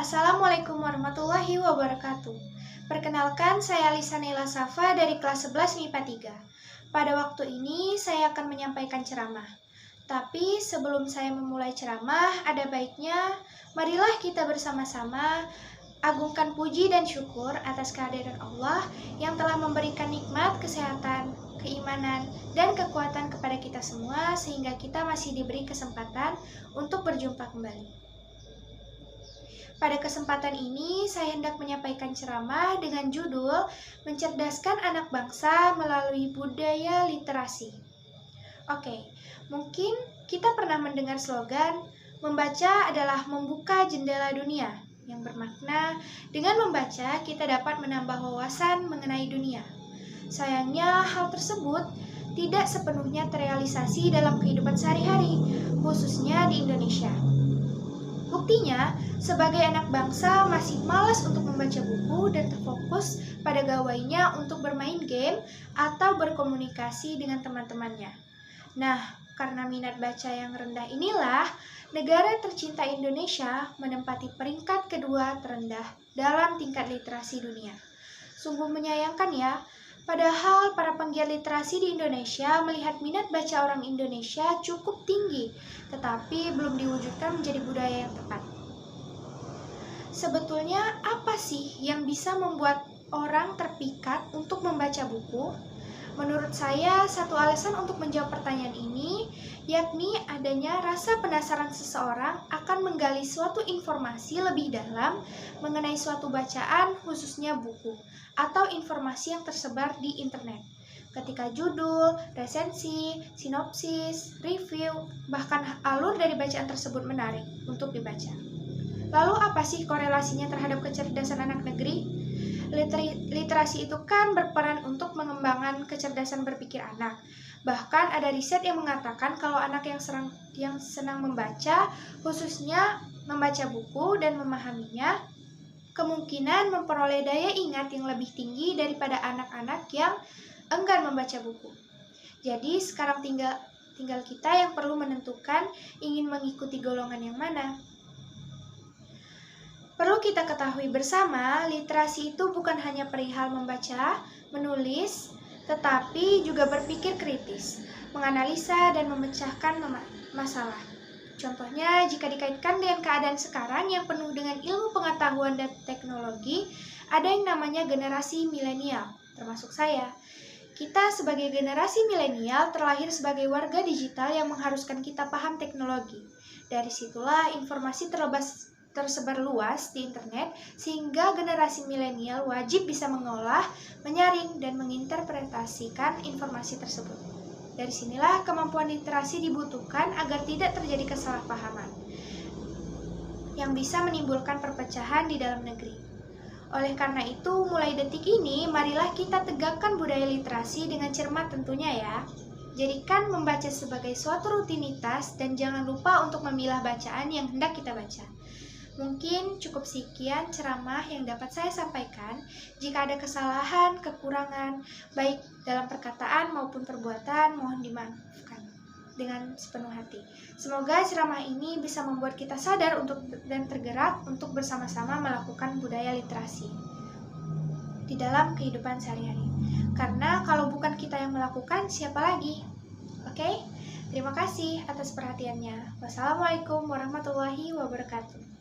Assalamualaikum warahmatullahi wabarakatuh. Perkenalkan, saya Lisa Nela Safa dari kelas 11 MIPA 3. Pada waktu ini saya akan menyampaikan ceramah. Tapi sebelum saya memulai ceramah, ada baiknya marilah kita bersama-sama agungkan puji dan syukur atas kehadiran Allah yang telah memberikan nikmat, kesehatan, keimanan, dan kekuatan kepada kita semua sehingga kita masih diberi kesempatan untuk berjumpa kembali. Pada kesempatan ini, saya hendak menyampaikan ceramah dengan judul Mencerdaskan Anak Bangsa Melalui Budaya Literasi. Oke, mungkin kita pernah mendengar slogan, membaca adalah membuka jendela dunia, yang bermakna dengan membaca kita dapat menambah wawasan mengenai dunia. Sayangnya, hal tersebut tidak sepenuhnya terrealisasi dalam kehidupan sehari-hari, khususnya di Indonesia. Buktinya, sebagai anak bangsa masih malas untuk membaca buku dan terfokus pada gawainya untuk bermain game atau berkomunikasi dengan teman-temannya. Nah, karena minat baca yang rendah inilah, negara tercinta Indonesia menempati peringkat kedua terendah dalam tingkat literasi dunia. Sungguh menyayangkan ya, padahal para penggiat literasi di Indonesia melihat minat baca orang Indonesia cukup tinggi, tetapi belum diwujudkan menjadi budaya yang tepat. Sebetulnya apa sih yang bisa membuat orang terpikat untuk membaca buku? Menurut saya, satu alasan untuk menjawab pertanyaan ini, yakni adanya rasa penasaran seseorang akan menggali suatu informasi lebih dalam mengenai suatu bacaan, khususnya buku, atau informasi yang tersebar di internet. Ketika judul, resensi, sinopsis, review, bahkan alur dari bacaan tersebut menarik untuk dibaca. Lalu apa sih korelasinya terhadap kecerdasan anak negeri? Literasi itu kan berperan untuk mengembangkan kecerdasan berpikir anak. Bahkan ada riset yang mengatakan kalau anak yang senang membaca, khususnya membaca buku dan memahaminya, kemungkinan memperoleh daya ingat yang lebih tinggi daripada anak-anak yang enggan membaca buku. Jadi sekarang tinggal kita yang perlu menentukan ingin mengikuti golongan yang mana. Perlu kita ketahui bersama, literasi itu bukan hanya perihal membaca, menulis, tetapi juga berpikir kritis, menganalisa dan memecahkan masalah. Contohnya, jika dikaitkan dengan keadaan sekarang yang penuh dengan ilmu pengetahuan dan teknologi, ada yang namanya generasi milenial, termasuk saya. Kita sebagai generasi milenial terlahir sebagai warga digital yang mengharuskan kita paham teknologi. Dari situlah informasi tersebar luas di internet, sehingga generasi milenial wajib bisa mengolah, menyaring, dan menginterpretasikan informasi tersebut. Dari sinilah kemampuan literasi dibutuhkan agar tidak terjadi kesalahpahaman yang bisa menimbulkan perpecahan di dalam negeri. Oleh karena itu, mulai detik ini, marilah kita tegakkan budaya literasi dengan cermat tentunya ya. Jadikan membaca sebagai suatu rutinitas dan jangan lupa untuk memilah bacaan yang hendak kita baca. Mungkin cukup sekian ceramah yang dapat saya sampaikan. Jika ada kesalahan, kekurangan, baik dalam perkataan maupun perbuatan, mohon dimaafkan dengan sepenuh hati. Semoga ceramah ini bisa membuat kita sadar dan tergerak untuk bersama-sama melakukan budaya literasi di dalam kehidupan sehari-hari. Karena kalau bukan kita yang melakukan, siapa lagi? Oke? Terima kasih atas perhatiannya. Wassalamualaikum warahmatullahi wabarakatuh.